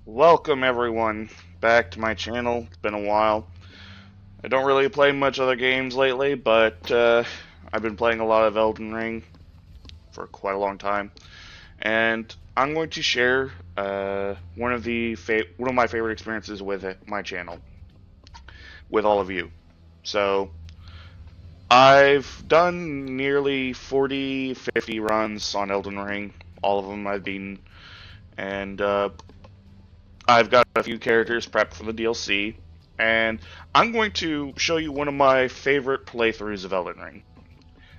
Welcome everyone back to my channel. It's been a while. I don't really play much other games lately, but I've been playing a lot of Elden Ring for quite a long time, and I'm going to share one of my favorite experiences with my channel with all of you. So I've done nearly 40, 50 runs on Elden Ring. All of them I've beaten, and I've got a few characters prepped for the DLC, and I'm going to show you one of my favorite playthroughs of Elden Ring.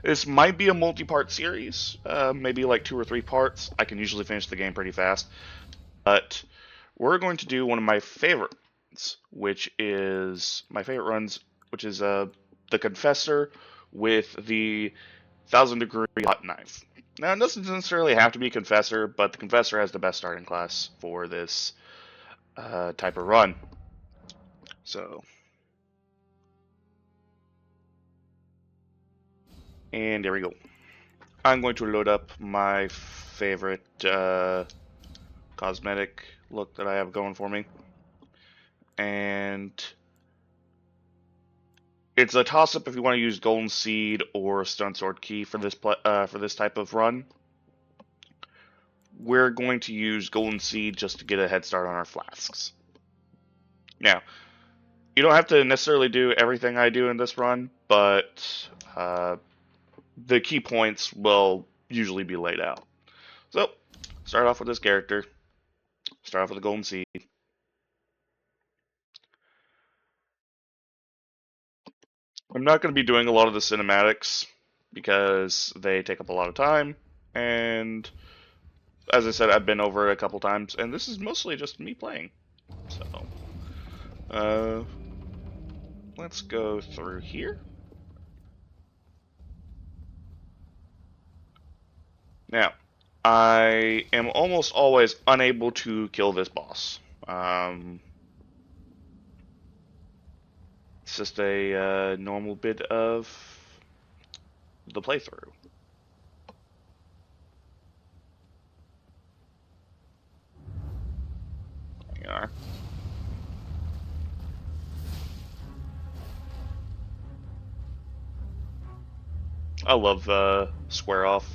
This might be a multi-part series, maybe like 2 or 3 parts. I can usually finish the game pretty fast, but we're going to do one of my favorites, which is my favorite runs, which is the Confessor with the 1000-degree hot knife. Now, it doesn't necessarily have to be Confessor, but the Confessor has the best starting class for this type of run. So, and there we go. I'm going to load up my favorite cosmetic look that I have going for me. And it's a toss-up if you want to use Golden Seed or Stone Sword Key for this type of run. We're going to use Golden Seed just to get a head start on our flasks. Now, you don't have to necessarily do everything I do in this run, but the key points will usually be laid out. So, start off with this character. Start off with a Golden Seed. I'm not going to be doing a lot of the cinematics because they take up a lot of time, and as I said, I've been over it a couple times, and this is mostly just me playing. So, uh, let's go through here. Now, I am almost always unable to kill this boss. It's just a normal bit of the playthrough. There you are. I love Square Off.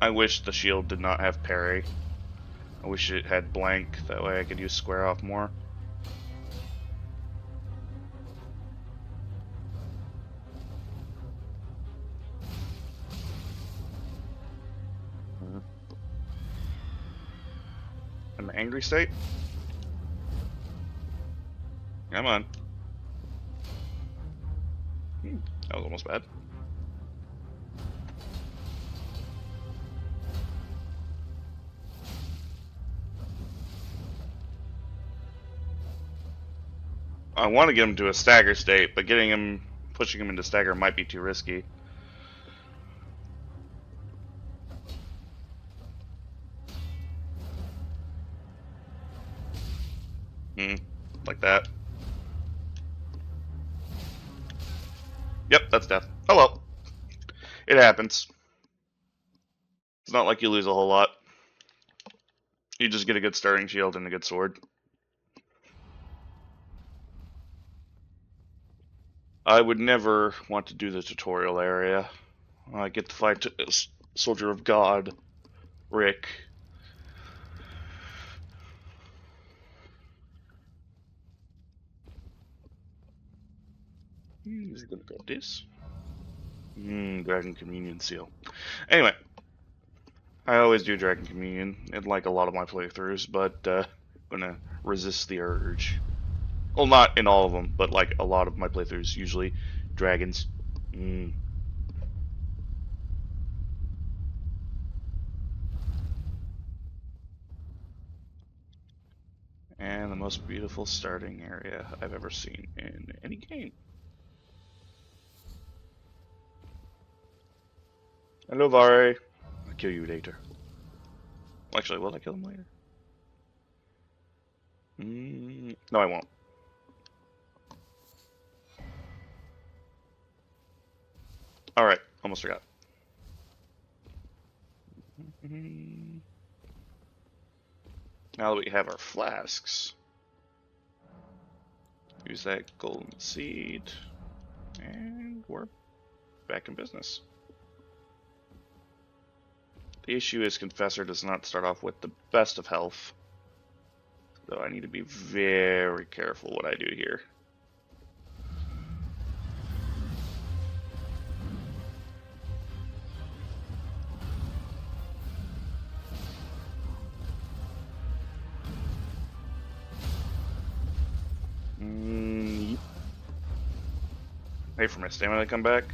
I wish the shield did not have parry. I wish it had blank, that way I could use Square Off more. An angry state? Come on. That was almost bad. I want to get him to a stagger state, but pushing him into stagger might be too risky. Like that. Yep, that's death. Oh well. It happens. It's not like you lose a whole lot. You just get a good starting shield and a good sword. I would never want to do the tutorial area. I get to fight Soldier of God, Rick. Is he gonna grab this? Dragon Communion Seal. Anyway, I always do Dragon Communion in like a lot of my playthroughs, but gonna resist the urge. Well, not in all of them, but like a lot of my playthroughs, usually dragons. And the most beautiful starting area I've ever seen in any game. Hello, Vare. I'll kill you later. Actually, will I kill him later? No, I won't. Alright, almost forgot. Now that we have our flasks, use that golden seed, and we're back in business. The issue is Confessor does not start off with the best of health, so I need to be very careful what I do here. Wait for my stamina to come back,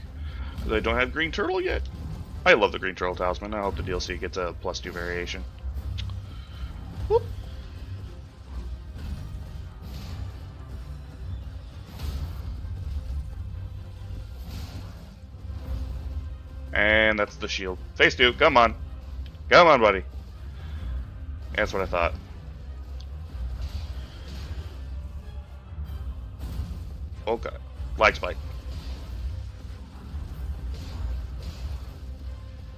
because I don't have green turtle yet. I love the green turtle talisman. I hope the DLC gets a +2 variation. Whoop. And that's the shield. Phase 2, come on. Come on, buddy. That's what I thought. Oh god. Lag spike.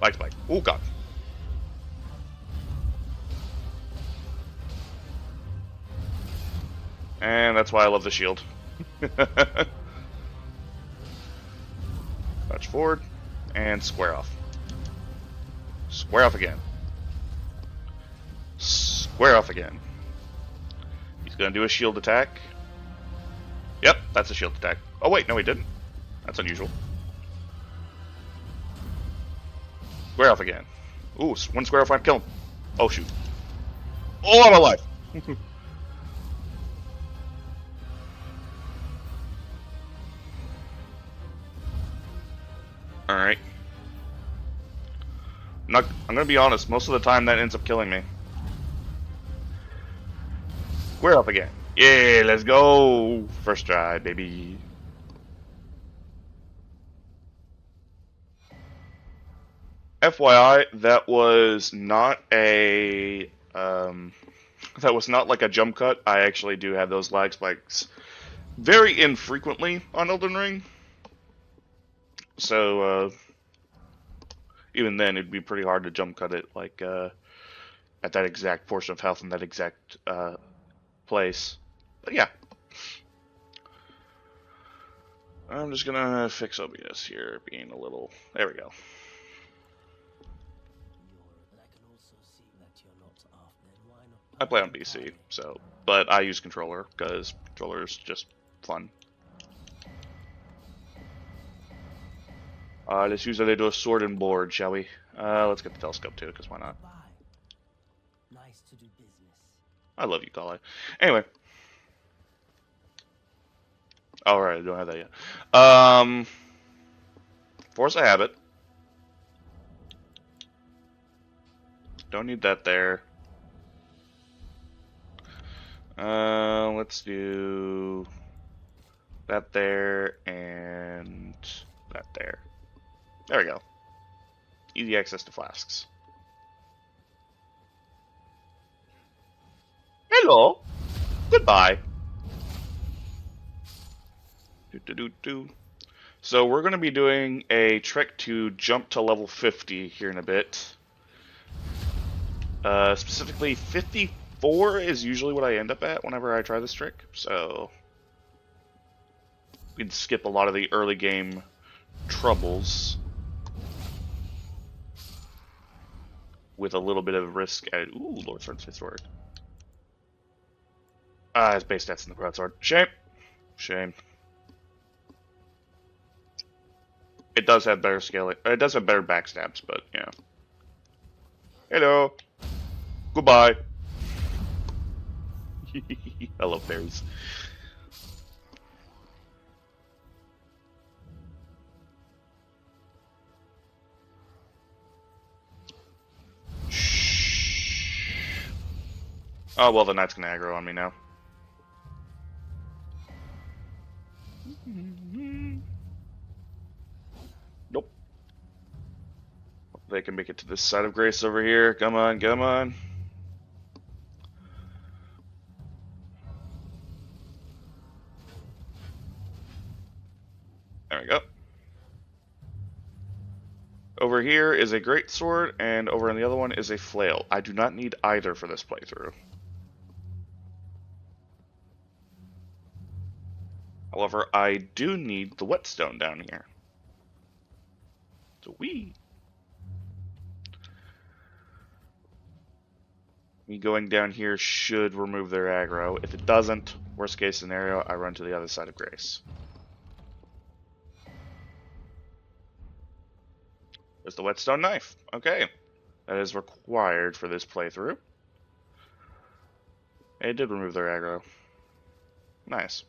Lag spike. Oh god. And that's why I love the shield. Touch forward. And square off. Square off again. Square off again. He's gonna do a shield attack. Yep, that's a shield attack. Oh wait, no he didn't. That's unusual. Square off again. Ooh, one square off, I kill him. Oh shoot. Oh, I'm alive. Alright. I'm gonna be honest, most of the time that ends up killing me. Square up again. Yeah, let's go. First try, baby. FYI, that was not a that was not like a jump cut. I actually do have those lag spikes very infrequently on Elden Ring. So even then it'd be pretty hard to jump cut it like at that exact portion of health in that exact place. But yeah. I'm just gonna fix OBS here, being a little... There we go. I play on PC, so... But I use controller, because controller's just fun. Let's use a little sword and board, shall we? Let's get the telescope too, because why not? Nice to do business. I love you, Kale. Anyway. Alright, I don't have that yet. Force a habit. Don't need that there. Let's do that there and that there. There we go. Easy access to flasks. Hello. Goodbye. So we're going to be doing a trick to jump to level 50 here in a bit. Specifically 54 is usually what I end up at whenever I try this trick. So we can skip a lot of the early game troubles with a little bit of risk at... Ooh, Lord Sword's fifth sword. His base stats in the broadsword. Shame. Shame. It does have better scaling. It does have better backstabs, but yeah. Hello. Goodbye. I love berries. Shh. Oh well, the knight's gonna aggro on me now. Nope. They can make it to this side of grace over here. Come on, come on. Over here is a great sword, and over on the other one is a flail. I do not need either for this playthrough. However, I do need the whetstone down here. So me going down here should remove their aggro. If it doesn't, worst case scenario, I run to the other side of Grace. There's the whetstone knife. Okay. That is required for this playthrough. It did remove their aggro. Nice.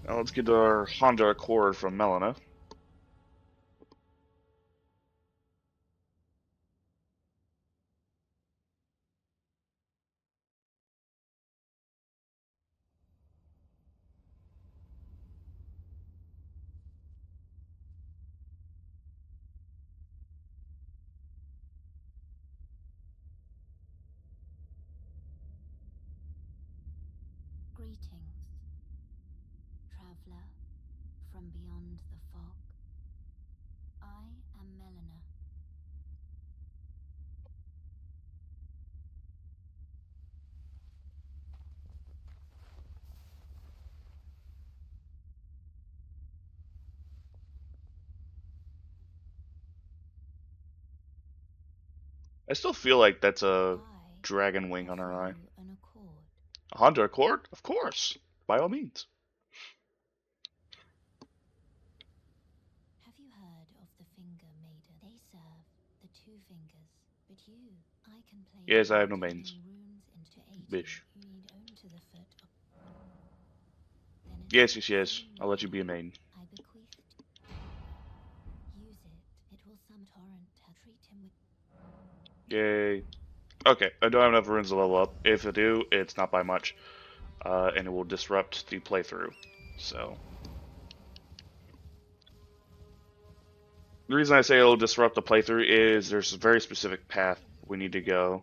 Now let's get our Honda Accord from Melina. Greetings, traveler from beyond the fog. I am Melina. I still feel like that's a I dragon wing on offer her eye. you an accord. A Honda Accord? Of course. By all means. Have you heard of the Finger Maiden? They serve the two fingers, but I can play Yes, I have no coding mains. runes into 80. Bish. You need only to the foot of. Then Yes, yes, yes. I'll let you be a main. I bequeath. Use it. It will some torrent. Treat him with. Yay. Okay, I don't have enough runes to level up. If I do, it's not by much. And it will disrupt the playthrough. So. The reason I say it'll disrupt the playthrough is there's a very specific path we need to go.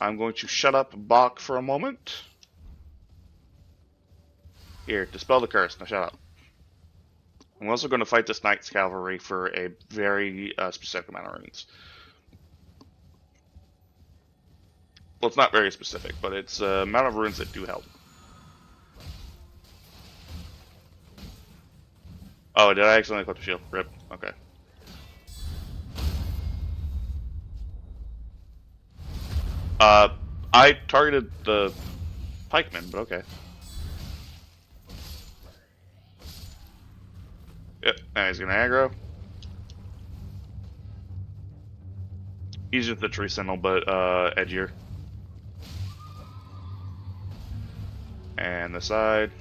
I'm going to shut up Bach for a moment. Here, dispel the curse. Now shut up. I'm also going to fight this Knight's Cavalry for a very specific amount of runes. Well, it's not very specific, but it's an amount of runes that do help. Oh, did I accidentally click the shield? Rip. Okay. I targeted the pikeman, but okay. Yep, now he's gonna aggro. He's just the tree sentinel, but edgier. And the side.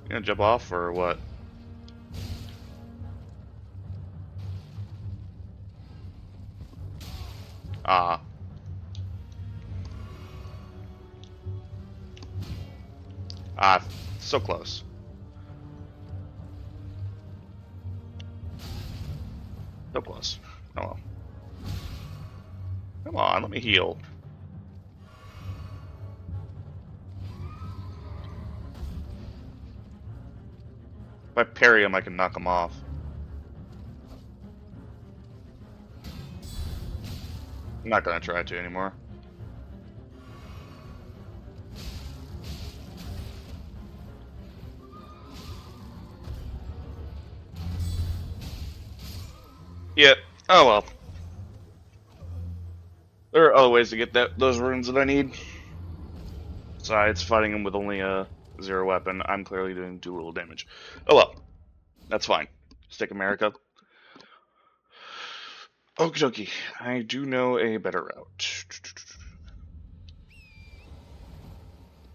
You gonna jump off or what? Ah. Ah, so close. So close. Oh well. Come on, let me heal. If I parry him, I can knock him off. I'm not gonna try to anymore. Yeah. Oh well. There are other ways to get those runes that I need. Besides fighting him with only a 0 weapon, I'm clearly doing too little damage. Oh well. That's fine. Stick America. Okie dokie. I do know a better route.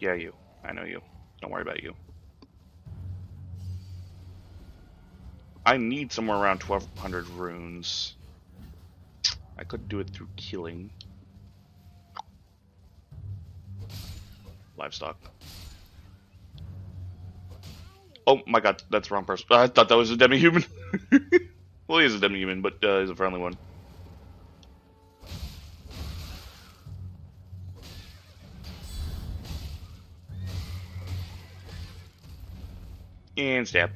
Yeah, you. I know you. Don't worry about you. I need somewhere around 1,200 runes. I could do it through killing livestock. Oh my god, that's the wrong person. I thought that was a demi-human. Well, he is a demi-human, but he's a friendly one. And stab.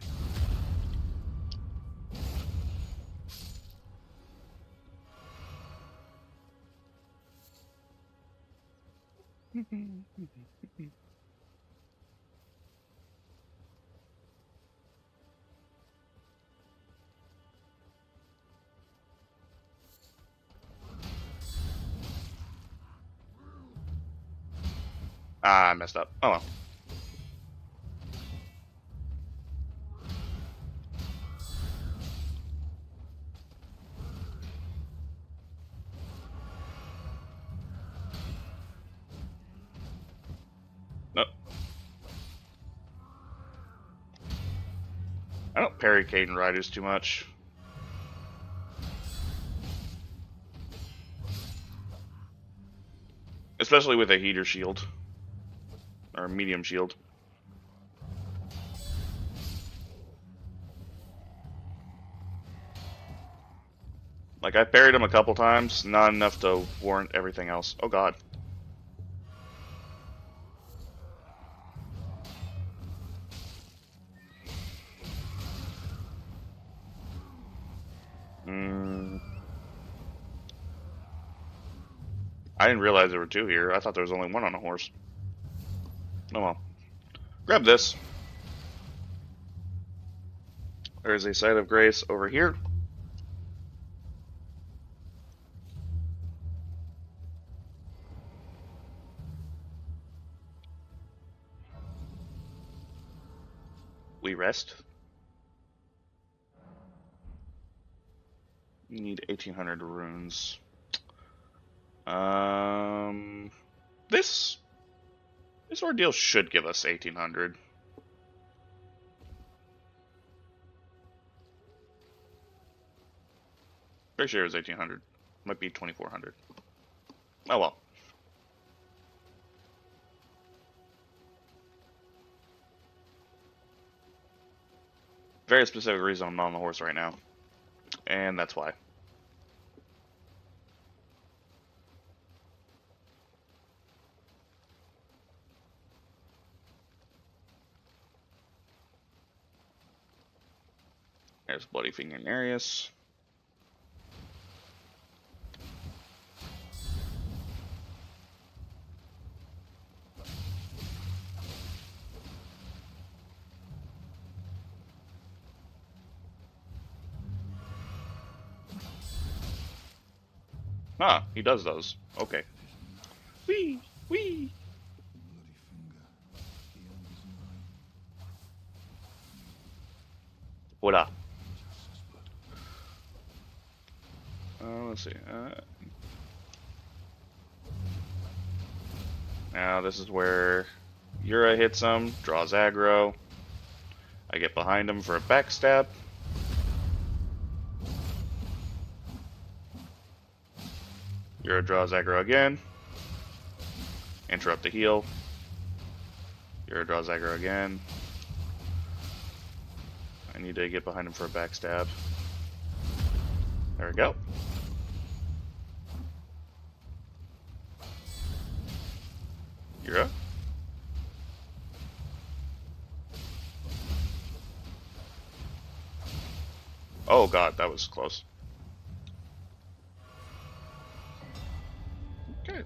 Ah, I messed up. Oh well. No. I don't parry Caden Riders too much. Especially with a heater shield. Or a medium shield. Like, I parried him a couple times, not enough to warrant everything else. Oh god. I didn't realize there were two here. I thought there was only one on a horse. Oh well. Grab this. There's a site of grace over here. We rest. We need 1800 runes. This ordeal should give us 1800. Pretty sure it was 1800. Might be 2400. Oh well. Very specific reason I'm not on the horse right now. And that's why. There's Bloody Finger Nereus. Ah, he does those. Okay. Wee! Wee! What up? Let's see. Now this is where Yura hits him, draws aggro. I get behind him for a backstab. Yura draws aggro again. Interrupt the heal. Yura draws aggro again. I need to get behind him for a backstab. There we go. Yura. Oh god, that was close. Okay.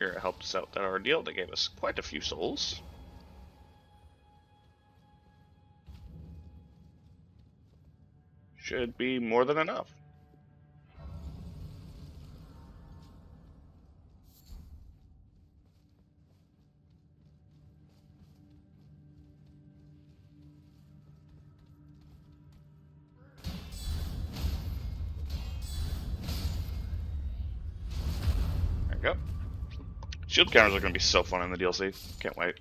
Yura helped us out with that ordeal. They gave us quite a few souls. Should be more than enough. There we go. Shield counters are going to be so fun in the DLC. Can't wait.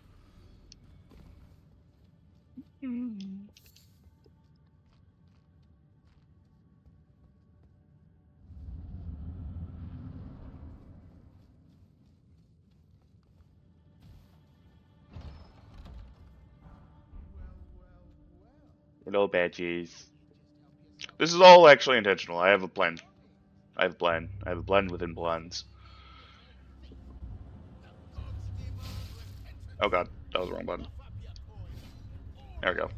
Hello, badges. This is all actually intentional. I have a blend. I have a blend. I have a blend within blends. Oh god. that was the wrong button. There we go.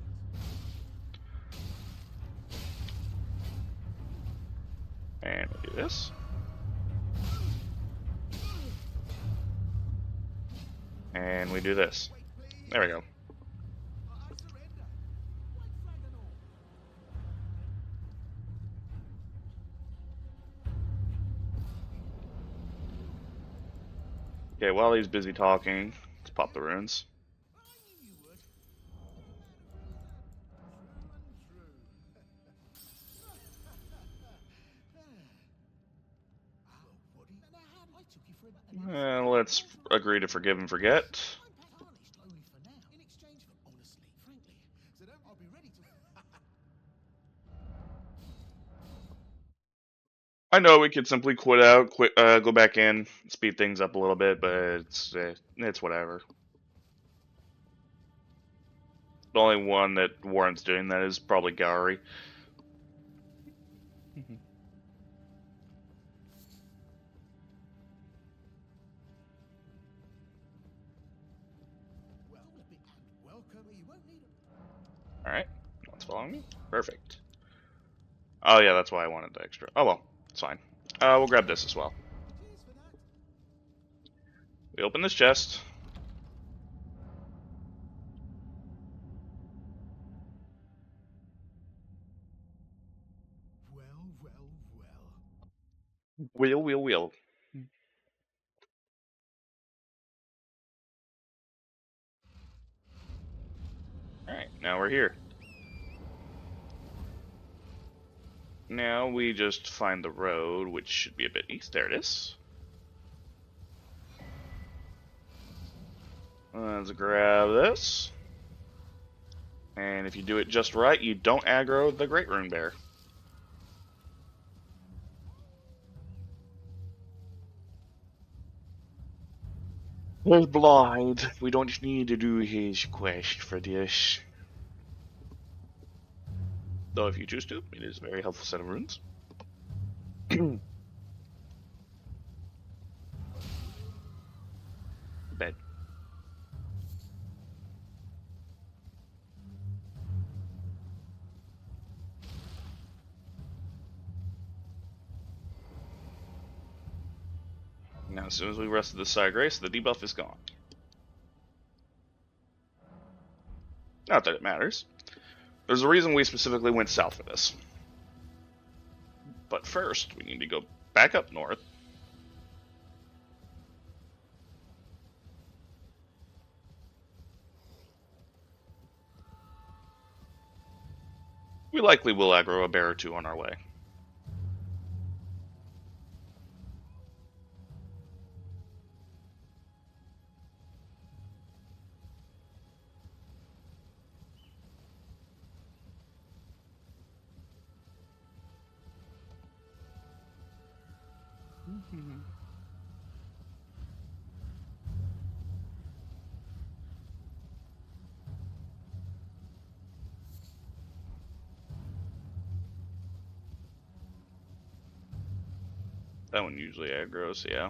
And we do this. And we do this. There we go. Okay, while he's busy talking, let's pop the runes. Let's agree to forgive and forget. I know we could simply quit out, go back in, speed things up a little bit, but it's whatever. The only one that warrants doing that is probably Gowry. Alright, that's following me. Perfect. Oh yeah, that's why I wanted the extra. Oh well, it's fine. We'll grab this as well. We open this chest. Wheel. Alright, now we're here. Now we just find the road, which should be a bit east. There it is. Let's grab this. And if you do it just right, you don't aggro the Great Rune Bear. He's blind. We don't need to do his quest for this. Though if you choose to, it is a very helpful set of runes. Bed. Now, as soon as we rested the side grace, the debuff is gone. Not that it matters. There's a reason we specifically went south for this. But first, we need to go back up north. We likely will aggro a bear or two on our way. That one usually aggroes, yeah.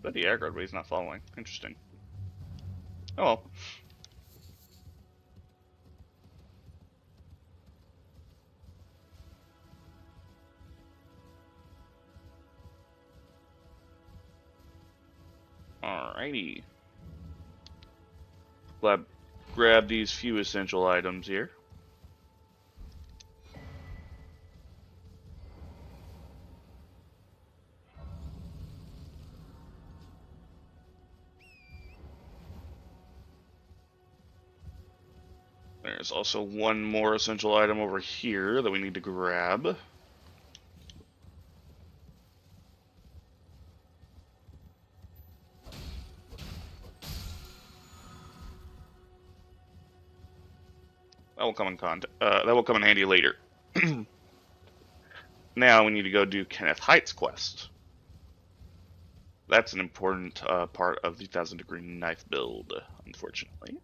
But he aggroed, but he's not following. Interesting. Oh well. Alrighty. Grab these few essential items here. There's also one more essential item over here that we need to grab. That will come in that will come in handy later. Now we need to go do Kenneth Height's quest. That's an important part of the 1000-degree knife build, unfortunately.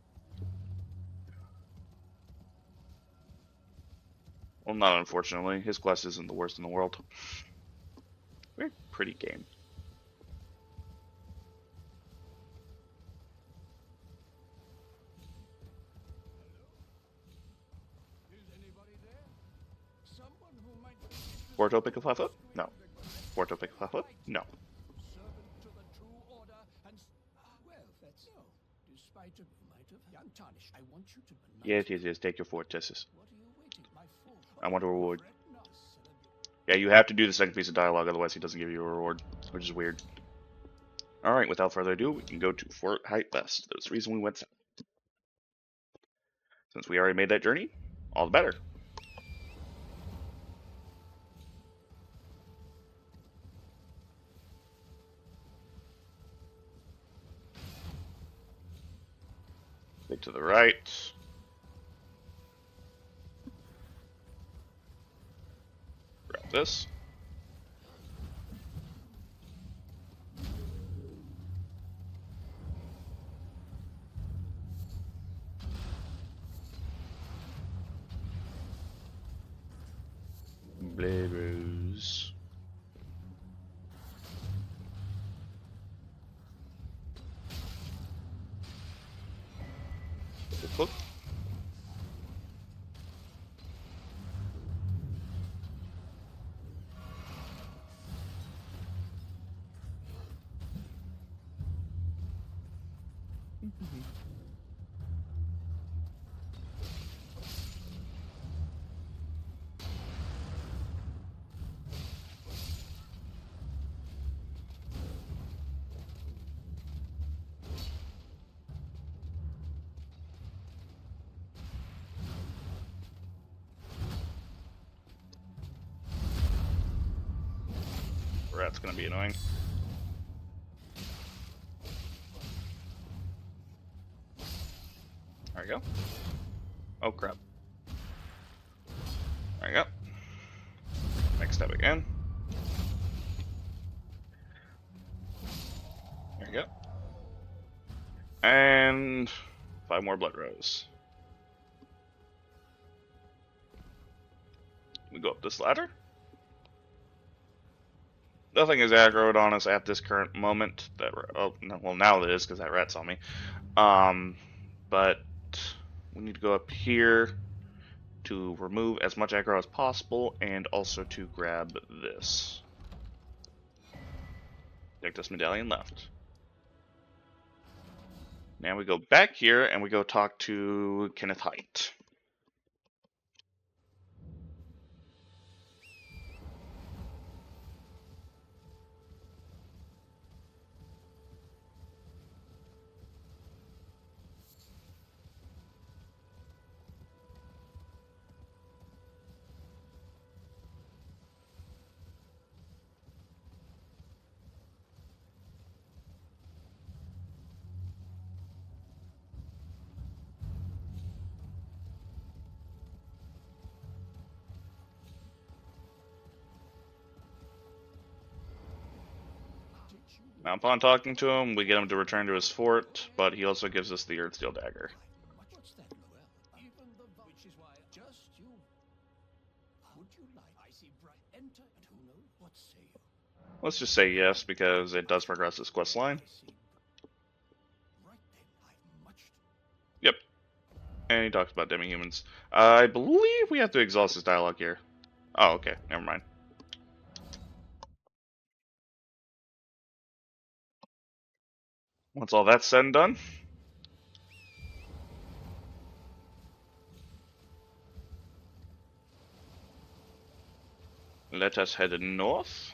Well, not unfortunately. His quest isn't the worst in the world. Very pretty game. Porto pick a flat foot? No. Porto pick a flat foot? No. Servant to the true order and well, that's so. Despite a might have untarnished, I want you to Yes. Take your fortresses. What are you waiting, my fool? I want a reward. Threaten us, Yeah, you have to do the second piece of dialogue, otherwise he doesn't give you a reward, which is weird. Alright, without further ado, we can go to Fort Height West. That's the reason we went south. Since we already made that journey, all the better. Take to the right. Grab this. Bladers. Look. That's gonna be annoying. There we go. Oh crap. There we go. Next step again. There we go. And 5 more blood rows. We go up this ladder. Nothing is aggroed on us at this current moment. That oh no, well now it is because that rat saw me. But we need to go up here to remove as much aggro as possible, and also to grab this. Take this medallion left. Now we go back here and we go talk to Kenneth Height. Now, upon talking to him, we get him to return to his fort, but he also gives us the Earthsteel Dagger. what's that, Noel? Even the which is why just you. Would you like? I see bright enter, and who knows? What say you? Let's just say yes, because it does progress this quest line. I see. Right then, I've much to Yep. And he talks about demi-humans. I believe we have to exhaust his dialogue here. Oh, okay. Never mind. Once all that's said and done, let us head north.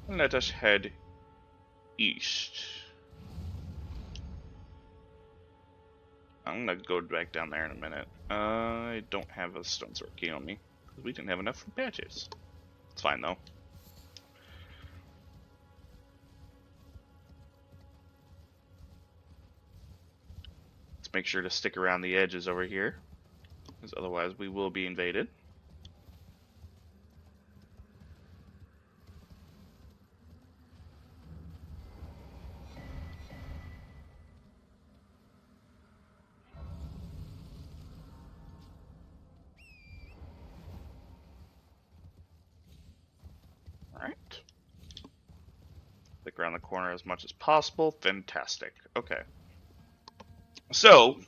And let us head east. I'm gonna go back down there in a minute. I don't have a stone sword key on me, because we didn't have enough for patches. It's fine though. Let's make sure to stick around the edges over here, because otherwise we will be invaded. Alright. Stick around the corner as much as possible. Fantastic. Okay. So,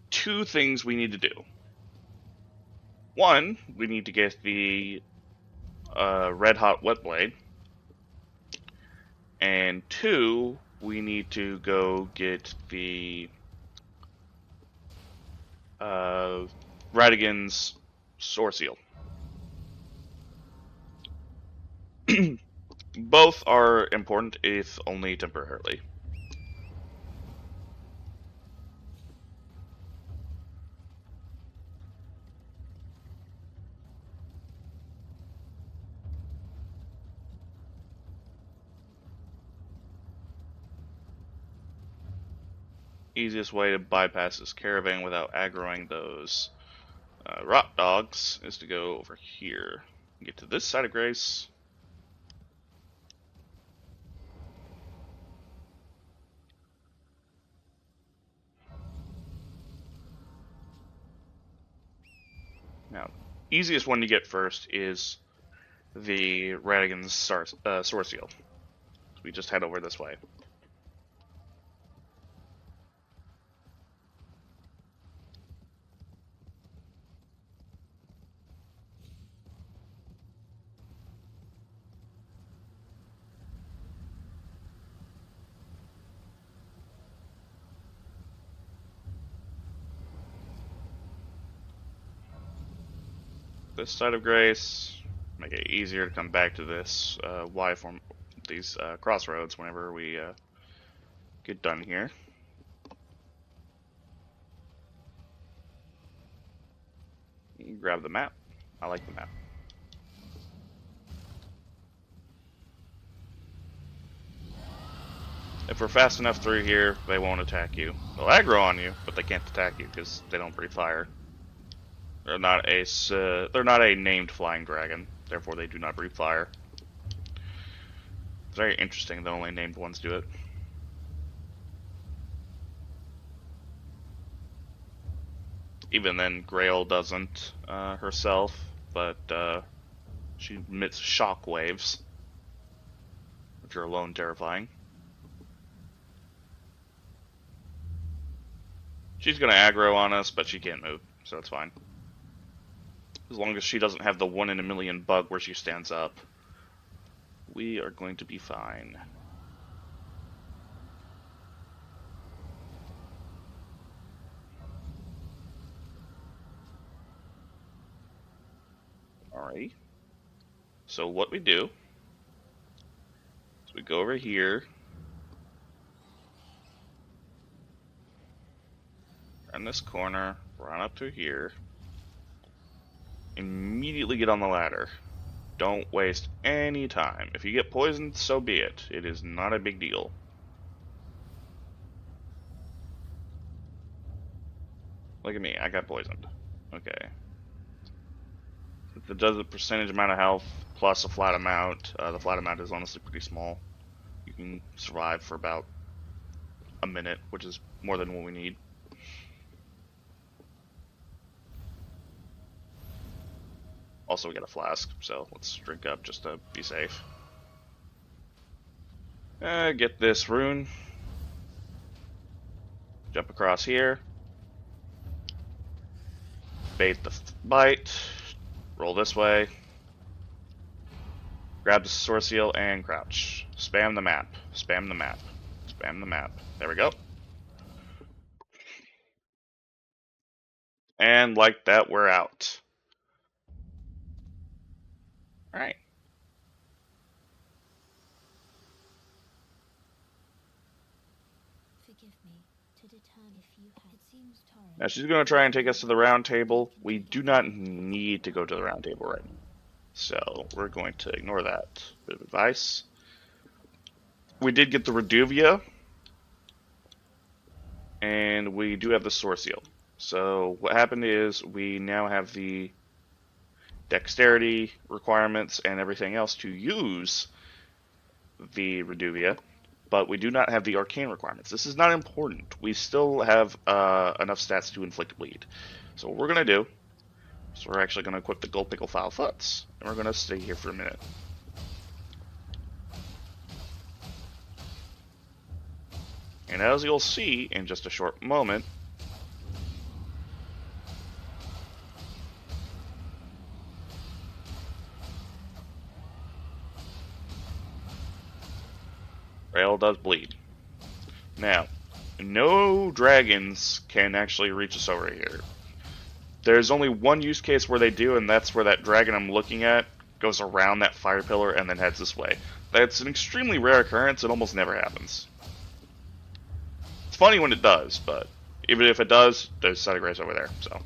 two things we need to do. One, we need to get the red hot wet blade. And two, we need to go get the Radigan's Sword Seal. Both are important, if only temporarily. Easiest way to bypass this caravan without aggroing those rot dogs is to go over here. Get to this side of Grace. Now, easiest one to get first is the Radigan's Sword Seal. We just head over this way. This side of Grace, make it easier to come back to this Y form, these crossroads whenever we get done here. You grab the map. I like the map. If we're fast enough through here, they won't attack you. They'll aggro on you, but they can't attack you because they don't breathe fire. They're not a named flying dragon, therefore they do not breathe fire. It's very interesting. The only named ones do it. Even then, Grail doesn't herself, but she emits shock waves, which are alone terrifying. She's gonna aggro on us, but she can't move, so it's fine. As long as she doesn't have the 1 in a million bug where she stands up, we are going to be fine. Alrighty. So what we do is we go over here, in this corner, run up to here, immediately get on the ladder. Don't waste any time. If you get poisoned, so be it. It is not a big deal. Look at me, I got poisoned. Okay. If it does a percentage amount of health plus a flat amount, the flat amount is honestly pretty small. You can survive for about a minute, which is more than what we need. Also, we got a flask, so let's drink up just to be safe. Get this rune. Jump across here. Bait the bite. Roll this way. Grab the sword seal and crouch. Spam the map. Spam the map. Spam the map. There we go. And like that, we're out. Alright. Forgive me to determine if you had. It seems Torrent. Now she's going to try and take us to the round table. We do not need to go to the round table right now. So we're going to ignore that bit of advice. We did get the Reduvia. And we do have the Sword Seal. So what happened is we now have the dexterity requirements and everything else to use the Reduvia, but we do not have the arcane requirements. This is not important. We still have enough stats to inflict bleed. So what we're going to do is we're actually going to equip the Gold Pickle Foul Foots, and we're going to stay here for a minute. And as you'll see in just a short moment, Grail does bleed. Now, no dragons can actually reach us over here. There's only one use case where they do, and that's where that dragon I'm looking at goes around that fire pillar and then heads this way. That's an extremely rare occurrence. It almost never happens. It's funny when it does, but even if it does, there's Centigraves over there, so.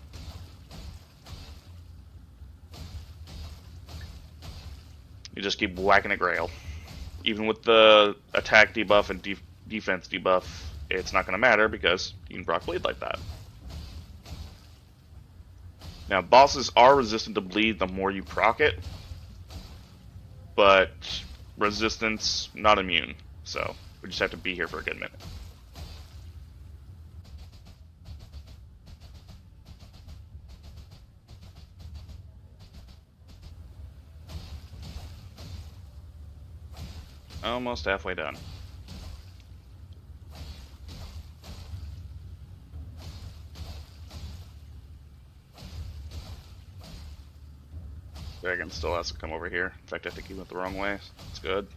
You just keep whacking at Grail. Even with the attack debuff and defense debuff, it's not going to matter because you can proc bleed like that. Now, bosses are resistant to bleed the more you proc it, but resistance, not immune. So, we just have to be here for a good minute. Almost halfway done. Dragon still has to come over here. In fact, I think he went the wrong way. It's good.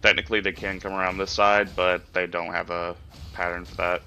Technically, they can come around this side, but they don't have a pattern for that.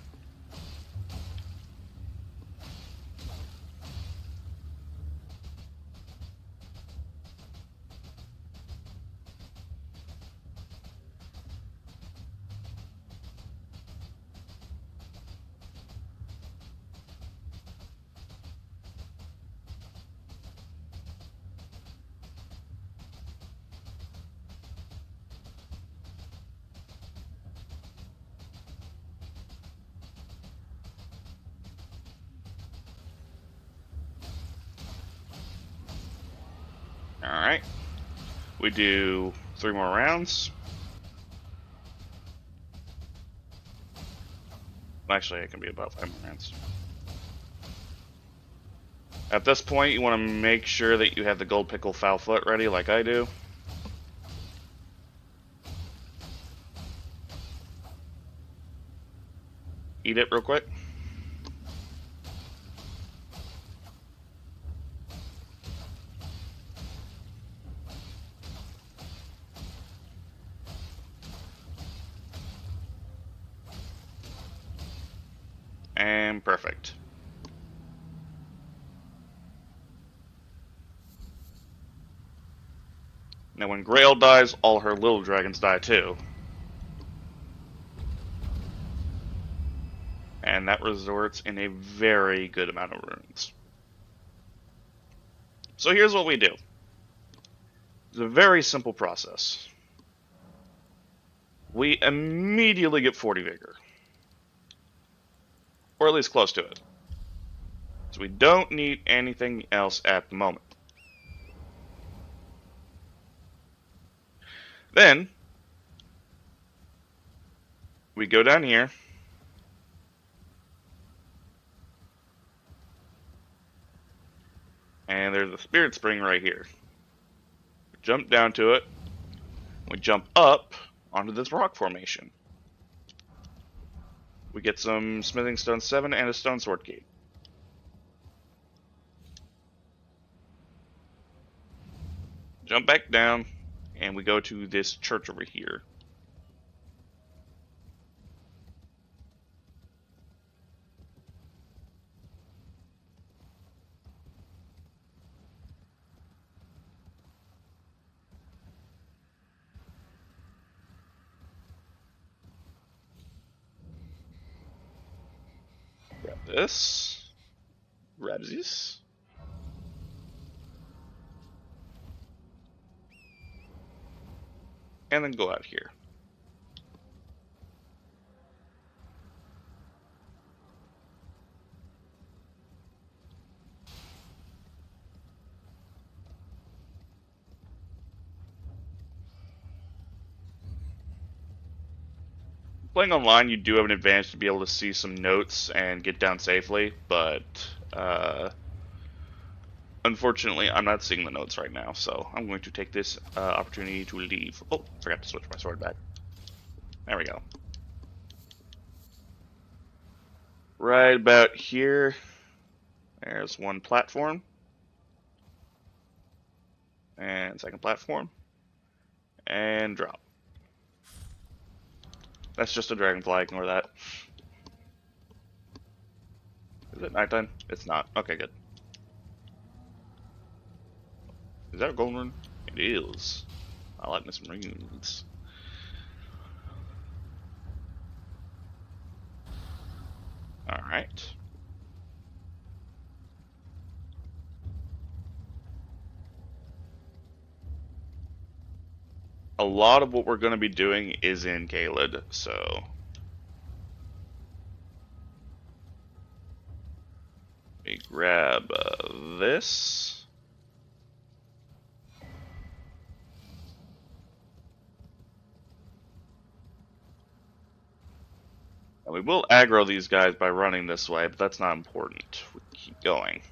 Alright. We do 3 more rounds. Actually, it can be about 5 more rounds. At this point, you want to make sure that you have the gold pickle foul foot ready like I do. Eat it real quick. And perfect. Now when Grail dies, all her little dragons die too. And that results in a very good amount of runes. So here's what we do. It's a very simple process. We immediately get 40 vigor. Or at least close to it. So we don't need anything else at the moment. Then, we go down here. And there's a spirit spring right here. We jump down to it. We jump up onto this rock formation. We get some smithing stone 7 and a stone sword key. Jump back down, and we go to this church over here. Grab this. Grab this. And then go out here. Playing online, you do have an advantage to be able to see some notes and get down safely, but unfortunately, I'm not seeing the notes right now, so I'm going to take this opportunity to leave. Oh, forgot to switch my sword back. There we go. right about here, there's one platform. And second platform. And drop. That's just a dragonfly, ignore that. Is it nighttime? It's not. Okay, good. Is that a golden rune? It is. I like me some runes. Alright. A lot of what we're going to be doing is in Caelid, so... Let me grab this. And we will aggro these guys by running this way, but that's not important. We keep going.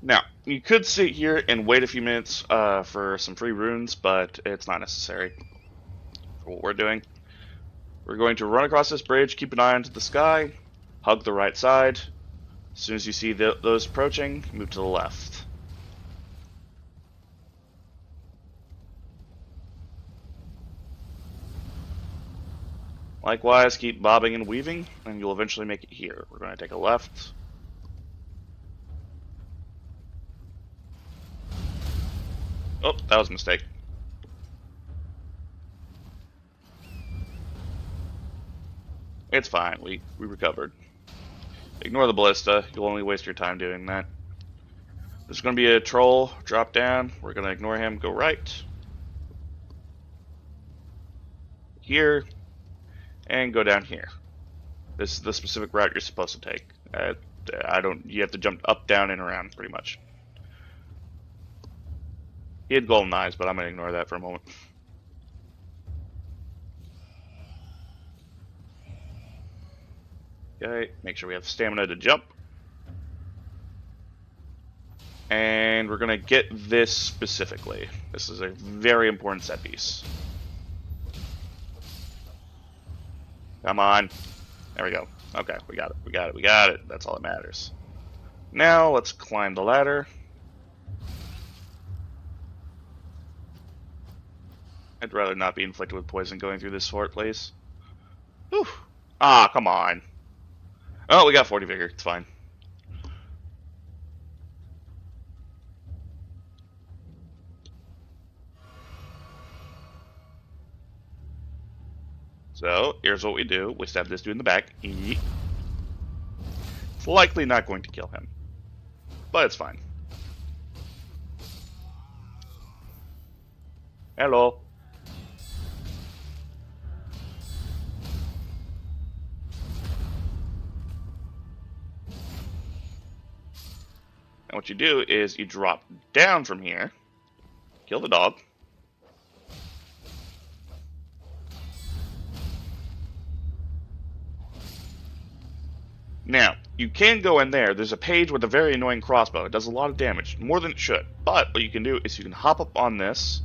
Now, you could sit here and wait a few minutes for some free runes, but it's not necessary for what we're doing. We're going to run across this bridge, keep an eye onto the sky, hug the right side. As soon as you see those approaching, move to the left. Likewise, keep bobbing and weaving, and you'll eventually make it here. We're going to take a left. Oh, that was a mistake. It's fine, we recovered. Ignore the ballista, you'll only waste your time doing that. There's going to be a troll drop down. We're going to ignore him, go right. Here. And go down here. This is the specific route you're supposed to take. You have to jump up, down, and around, pretty much. He had golden eyes, but I'm going to ignore that for a moment. Okay, make sure we have stamina to jump. And we're going to get this specifically. This is a very important set piece. Come on. There we go. Okay, we got it. We got it. We got it. That's all that matters. Now, let's climb the ladder. I'd rather not be inflicted with poison going through this fort, please. Whew. Ah, come on. Oh, we got 40 vigor. It's fine. So, here's what we do. We stab this dude in the back. It's likely not going to kill him. But it's fine. Hello. And what you do is you drop down from here. Kill the dog. Now, you can go in there. There's a page with a very annoying crossbow. It does a lot of damage, more than it should. But what you can do is you can hop up on this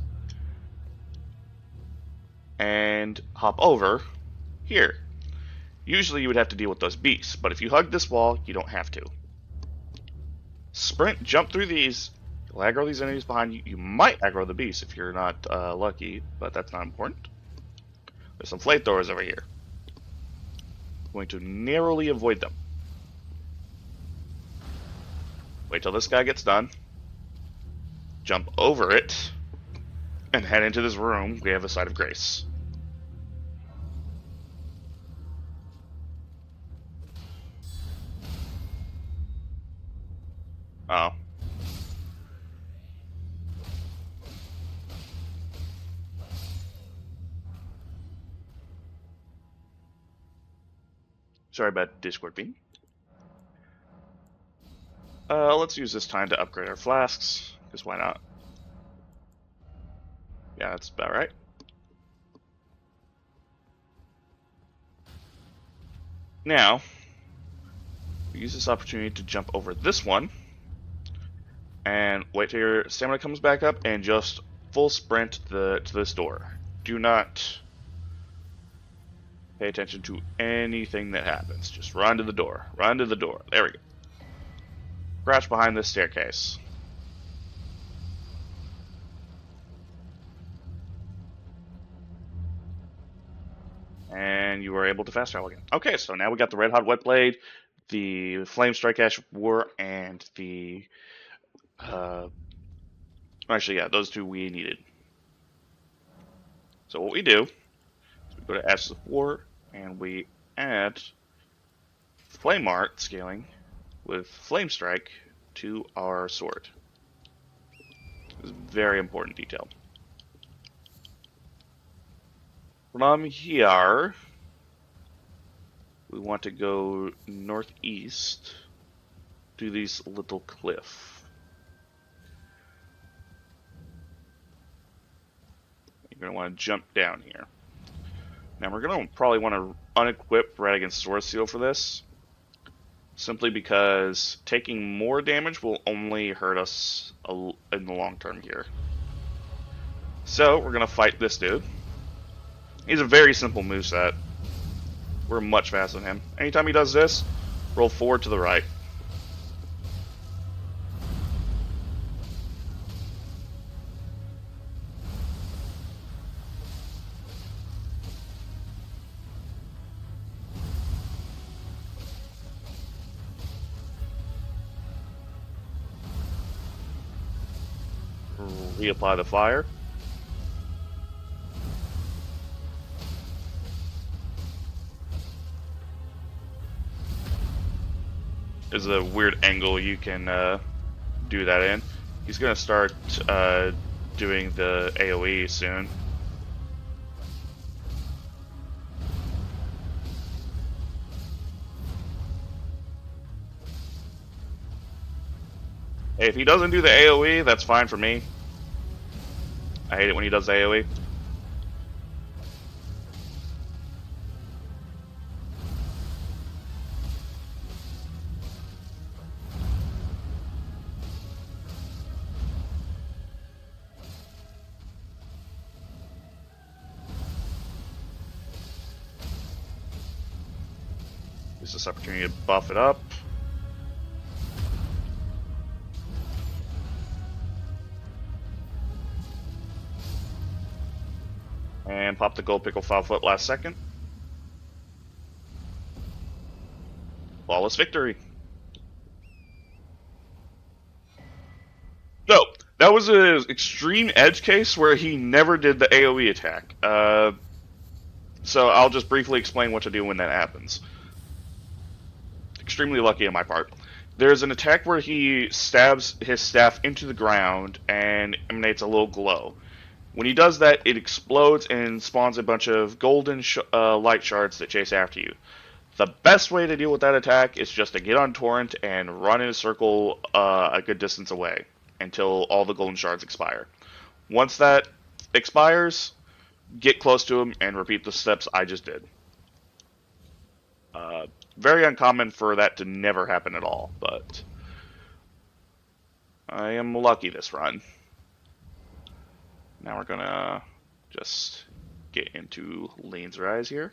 and hop over here. Usually you would have to deal with those beasts, but if you hug this wall, you don't have to. Sprint, jump through these. You'll aggro these enemies behind you. You might aggro the beast if you're not lucky, but that's not important. There's some flamethrowers over here. I'm going to narrowly avoid them. Wait till this guy gets done. Jump over it. And head into this room. We have a site of grace. Oh. Sorry about Discord being. Let's use this time to upgrade our flasks, because why not? Yeah, that's about right. Now, we use this opportunity to jump over this one, and wait till your stamina comes back up, and just full sprint to this door. Do not pay attention to anything that happens. Just run to the door. Run to the door. There we go. Crouch behind this staircase. And you were able to fast travel again. Okay, so now we got the Red Hot Wet Blade, the Flame Strike Ash of War, and the... actually, yeah, those two we needed. So what we do is we go to Ashes of War, and we add Flame Art scaling with Flame Strike to our sword. It's a very important detail. From here, we want to go northeast to these little cliff. You're going to want to jump down here. Now we're going to probably want to unequip Red Against Sword Seal for this, simply because taking more damage will only hurt us in the long term here. So we're going to fight this dude. He's a very simple moveset. We're much faster than him. Anytime he does this, roll forward to the right. Reapply the fire. Is a weird angle you can do that in. He's gonna start doing the AoE soon. Hey, if he doesn't do the AoE, that's fine for me. I hate it when he does the AoE. Use this opportunity to buff it up. And pop the gold pickle foul foot last second. Flawless victory. So, that was an extreme edge case where he never did the AoE attack. So I'll just briefly explain what to do when that happens. Extremely lucky on my part. There's an attack where he stabs his staff into the ground and emanates a little glow. When he does that, it explodes and spawns a bunch of golden light shards that chase after you. The best way to deal with that attack is just to get on Torrent and run in a circle a good distance away until all the golden shards expire. Once that expires, get close to him and repeat the steps I just did. Very uncommon for that to never happen at all, but I am lucky this run. Now we're gonna just get into Lane's Rise here.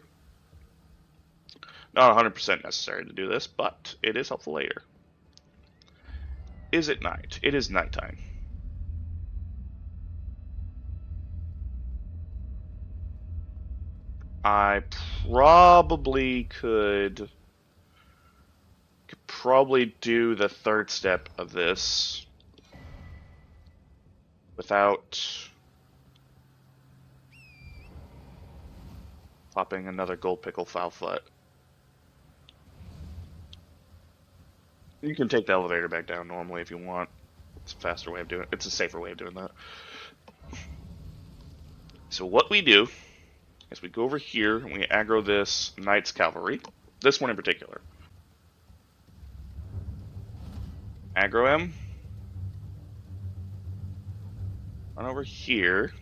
Not 100% necessary to do this, but it is helpful later. Is it night? It is nighttime. I probably could probably do the third step of this without popping another gold pickle foul foot. You can take the elevator back down normally if you want. It's a faster way of doing it. It's a safer way of doing that. So what we do is we go over here and we aggro this Knight's Cavalry. This one in particular. Aggro him. Run over here.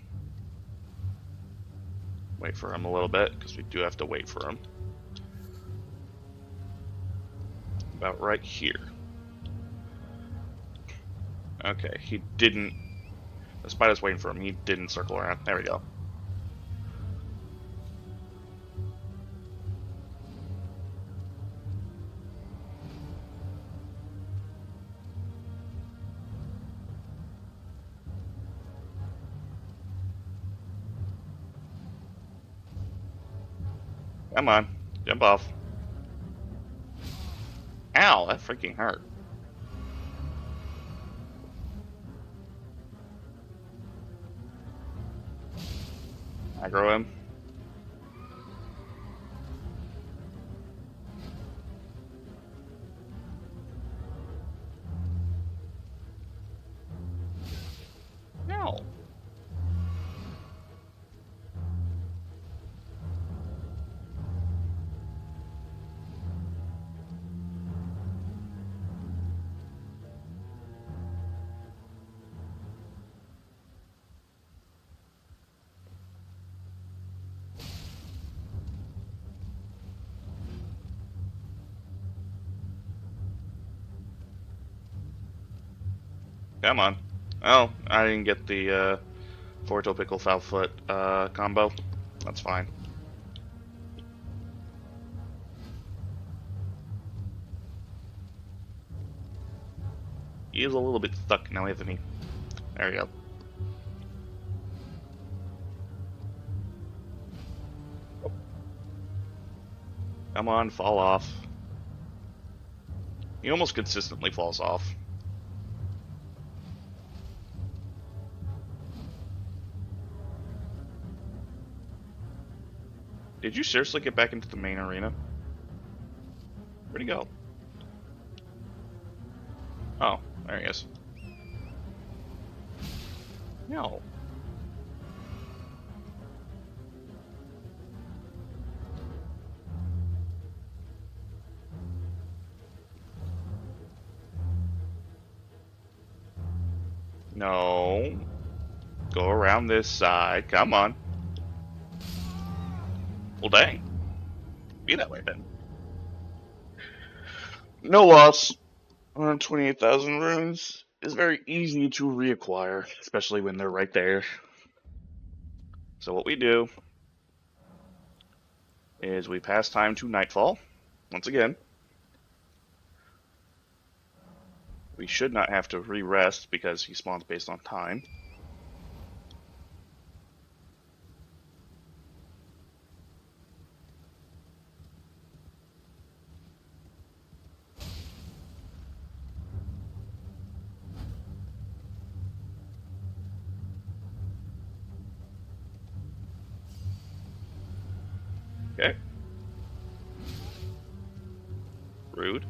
Wait for him a little bit, because we do have to wait for him. About right here. Okay, he didn't... The spider's waiting for him. He didn't circle around. There we go. Come on. Jump off. Ow, that freaking hurt. Aggro him. No. Come on. Oh, I didn't get the Forto Pickle Foul Foot combo. That's fine. He is a little bit stuck now, isn't he? There we go. Come on, fall off. He almost consistently falls off. Did you seriously get back into the main arena? Where'd he go? Oh, there he is. No. No. Go around this side. Come on. Well, dang. Be that way then. No loss. 128,000 runes is very easy to reacquire, especially when they're right there. So what we do is we pass time to Nightfall. Once again. We should not have to re-rest because he spawns based on time. Okay. Rude.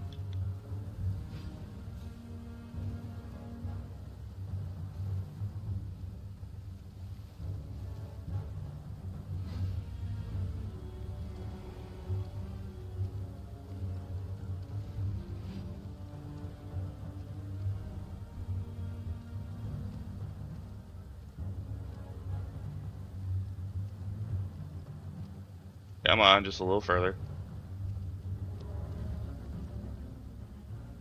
Come on, just a little further.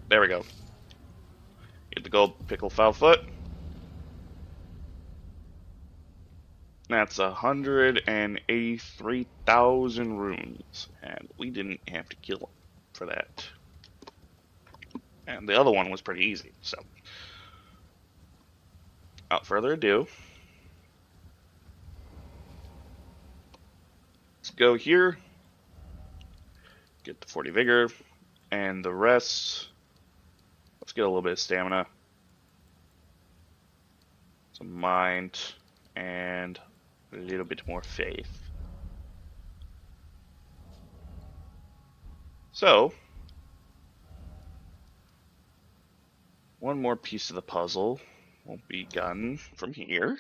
There we go. Get the gold pickle foul foot. That's 183,000 runes, and we didn't have to kill him for that. And the other one was pretty easy, so. Without further ado, let's go here. Get the 40 vigor, and the rest. Let's get a little bit of stamina, some mind, and a little bit more faith. So, one more piece of the puzzle will be gotten from here.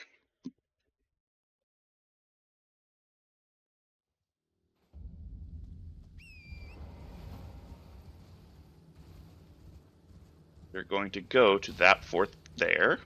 We're going to go to that fort there.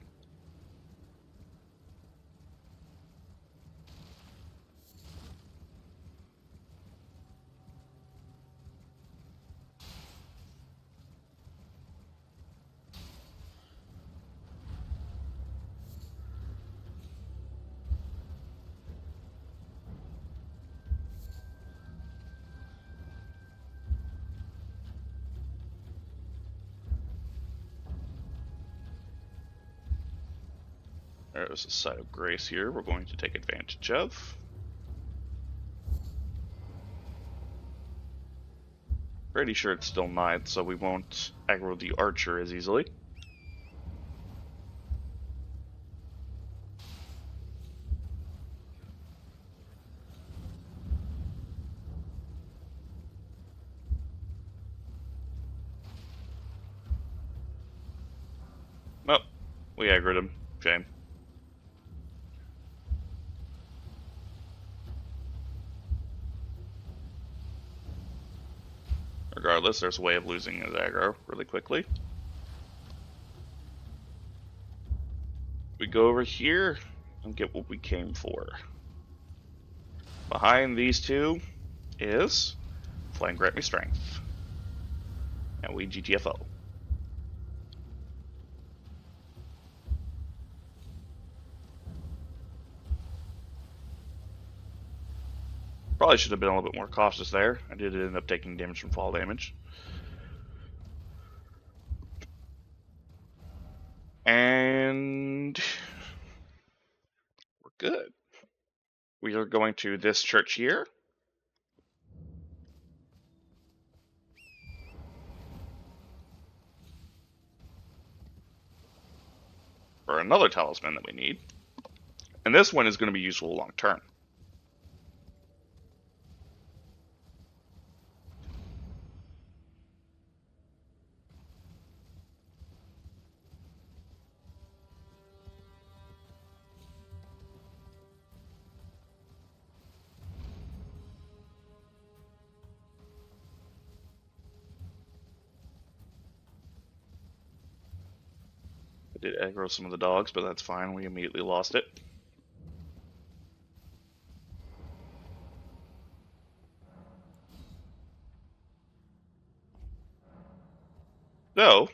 There's a site of grace here we're going to take advantage of. Pretty sure it's still night, so we won't aggro the archer as easily. Nope, we aggroed him. Shame. Regardless, there's a way of losing his aggro really quickly. We go over here and get what we came for. Behind these two is Flame Grant Me Strength. And we GTFO. Probably should have been a little bit more cautious there. I did end up taking damage from fall damage. And we're good. We are going to this church here. For another talisman that we need. And this one is going to be useful long term. I did aggro some of the dogs, but that's fine. We immediately lost it. So,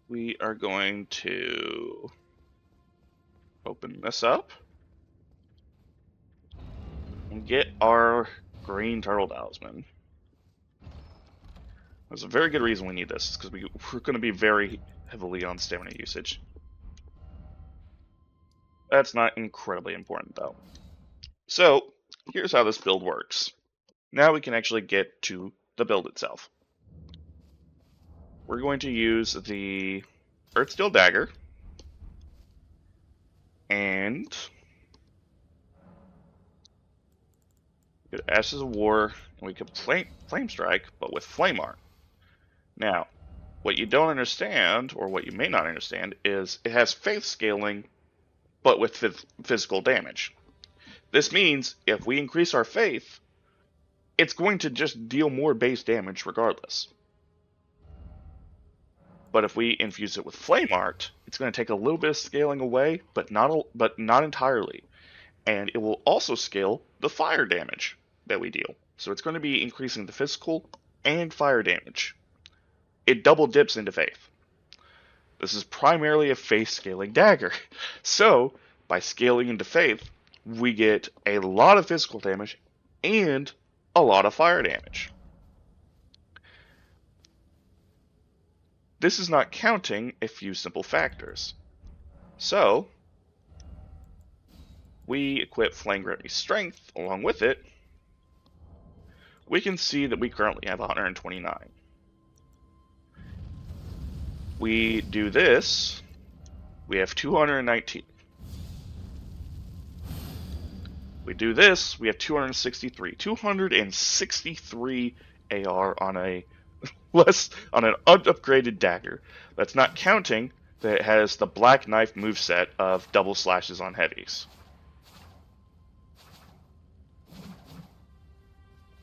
we are going to open this up and get our green turtle talisman. There's a very good reason we need this, because we're going to be very heavily on stamina usage. That's not incredibly important, though. So, here's how this build works. Now we can actually get to the build itself. We're going to use the Earthsteel Dagger and Ashes of War, and we could Flame Strike, but with Flame Art. Now, what you don't understand, or what you may not understand, is it has faith scaling, but with physical damage. This means if we increase our faith, it's going to just deal more base damage regardless. But if we infuse it with Flame Art, it's going to take a little bit of scaling away, but not entirely. And it will also scale the fire damage that we deal. So it's going to be increasing the physical and fire damage. It double dips into faith. This is primarily a faith scaling dagger. So, by scaling into faith, we get a lot of physical damage and a lot of fire damage. This is not counting a few simple factors. So, we equip Flame Grant Me Strength along with it. We can see that we currently have 129. We do this, we have 219. We do this, we have 263. 263 AR on an unupgraded dagger. That's not counting that it has the Black Knife moveset of double slashes on heavies.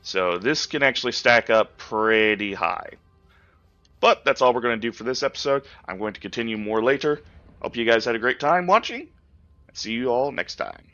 So this can actually stack up pretty high. But that's all we're going to do for this episode. I'm going to continue more later. Hope you guys had a great time watching. See you all next time.